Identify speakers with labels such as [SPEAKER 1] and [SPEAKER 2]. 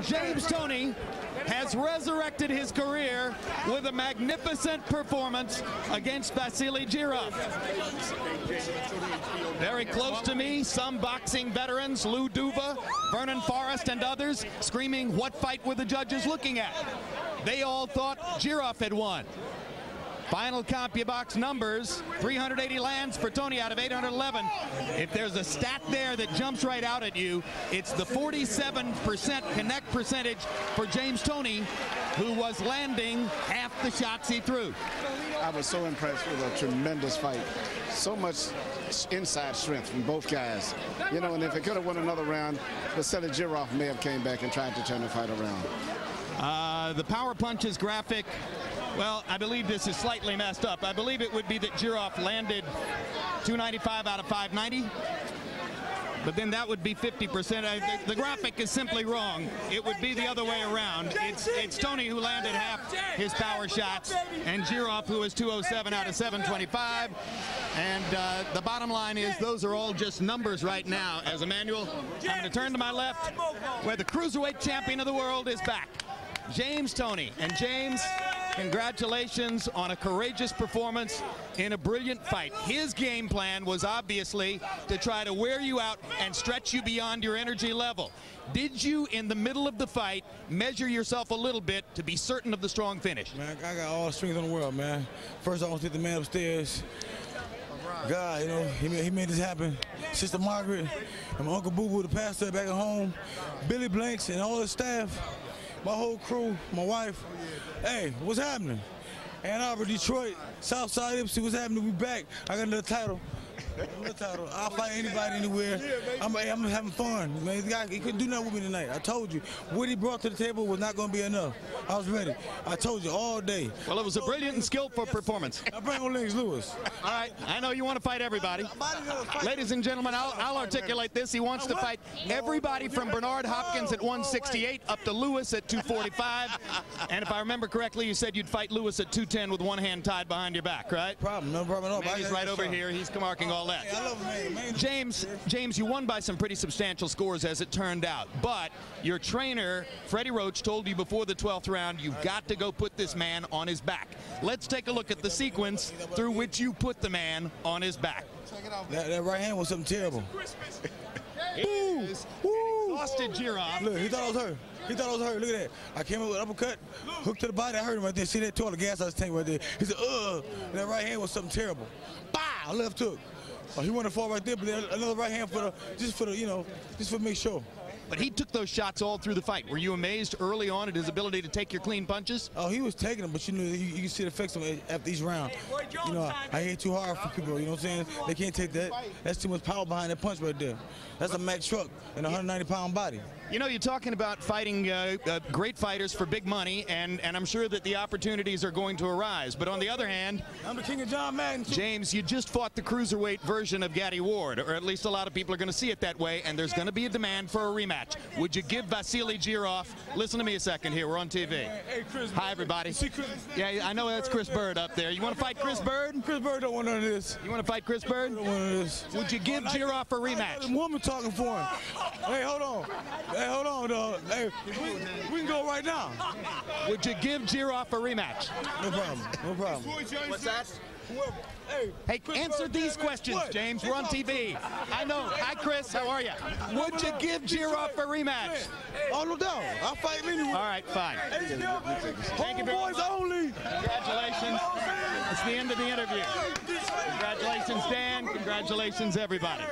[SPEAKER 1] And James Toney has resurrected his career with a magnificent performance against Toney Jirov. Very close to me, some boxing veterans, Lou Duva, Vernon Forrest, and others, screaming, "What fight were the judges looking at?" They all thought Jirov had won. Final CompuBox numbers, 380 lands for Toney out of 811. If there's a stat there that jumps right out at you, it's the 47% connect percentage for James Toney, who was landing half the shots he threw.
[SPEAKER 2] I was so impressed with a tremendous fight. So much inside strength from both guys. You know, and if it could have won another round, Toney Jirov may have came back and tried to turn the fight around.
[SPEAKER 1] The power punches graphic, well, I believe this is slightly messed up. I believe it would be that Jirov landed 295 out of 590. But then that would be 50%. The graphic is simply wrong. It would be the other way around. It's Toney who landed half his power shots, and Jirov who is 207 out of 725. And the bottom line is those are all just numbers right now. As Emmanuel, I'm going to turn to my left, where the cruiserweight champion of the world is back, James Toney. And James, congratulations on a courageous performance in a brilliant fight. His game plan was obviously to try to wear you out and stretch you beyond your energy level. Did you, in the middle of the fight, measure yourself a little bit to be certain of the strong finish?
[SPEAKER 3] Man, I got all the strength in the world, man. First, I want to take the man upstairs. God, you know, he made this happen. Sister Margaret and my Uncle Boo Boo, the pastor back at home, Billy Blanks and all his staff, my whole crew, my wife. Hey, what's happening? Ann Arbor, Detroit, Southside, Ipsy, what's happening? We back. I got another title. I'll fight anybody anywhere. I'm having fun. Man, this guy, he couldn't do nothing with me tonight. I told you. What he brought to the table was not going to be enough. I was ready. I told you all day.
[SPEAKER 1] Well, it was a brilliant and skillful performance.
[SPEAKER 3] I bring on Lennox Lewis.
[SPEAKER 1] All right. I know you want to fight everybody. Ladies and gentlemen, I'll articulate this. He wants to fight everybody from Bernard Hopkins at 168 up to Lewis at 245. And if I remember correctly, you said you'd fight Lewis at 210 with one hand tied behind your back, right?
[SPEAKER 3] No problem at all.
[SPEAKER 1] He's right over here. He's marking all that.
[SPEAKER 3] I love him, man.
[SPEAKER 1] James, you won by some pretty substantial scores as it turned out, but your trainer, Freddie Roach, told you before the 12th round, you've got to go put this man on his back. Let's take a look at the sequence through which you put the man on his back.
[SPEAKER 3] That right hand was something terrible.
[SPEAKER 1] Exhausted Jirov.
[SPEAKER 3] Look, he thought I was hurt. He thought I was hurt. Look at that. I came up with an uppercut, hooked to the body. I hurt him right there. See that toilet gas I was tank right there. He said, ugh. And that right hand was something terrible. Bow, left hook. Oh, he wanted to fall right there, but then another right hand just for make sure.
[SPEAKER 1] But he took those shots all through the fight. Were you amazed early on at his ability to take your clean punches?
[SPEAKER 3] Oh, he was taking them, but you know, you can see the effects of him after each round. You know, I hit too hard for people, you know what I'm saying? They can't take that. That's too much power behind that punch right there. That's a Mack truck in a 190-pound body.
[SPEAKER 1] You know, you're talking about fighting great fighters for big money, and I'm sure that the opportunities are going to arise. But on the other hand,
[SPEAKER 3] I'm the king of John Madden.
[SPEAKER 1] James, you just fought the cruiserweight version of Gaddy Ward, or at least a lot of people are going to see it that way, and there's going to be a demand for a rematch. Would you give Toney Jirov? Listen to me a second here. We're on TV.
[SPEAKER 3] Hey, Chris.
[SPEAKER 1] Hi, everybody.
[SPEAKER 3] See Chris?
[SPEAKER 1] Yeah, I know that's Chris Bird up there. You want to fight Chris Bird?
[SPEAKER 3] Chris Bird don't want none of this.
[SPEAKER 1] You want to fight Chris Bird?
[SPEAKER 3] Don't want none of this.
[SPEAKER 1] Would you give Jirov a rematch?
[SPEAKER 3] The woman talking for him. Hey, hold on. Hey, hold on, dog. Hey, we can go right now.
[SPEAKER 1] Would you give Jirov a rematch?
[SPEAKER 3] No problem. No problem.
[SPEAKER 1] What's that? Hey, answer these questions, James. We're on TV. I know. Hi, Chris. How are you? Would you give Jirov a rematch?
[SPEAKER 3] Oh, no doubt. I'll fight him anyway.
[SPEAKER 1] All right, fine. Thank you very much.
[SPEAKER 3] Homeboys only.
[SPEAKER 1] Congratulations. It's the end of the interview. Congratulations, Dan. Congratulations, everybody.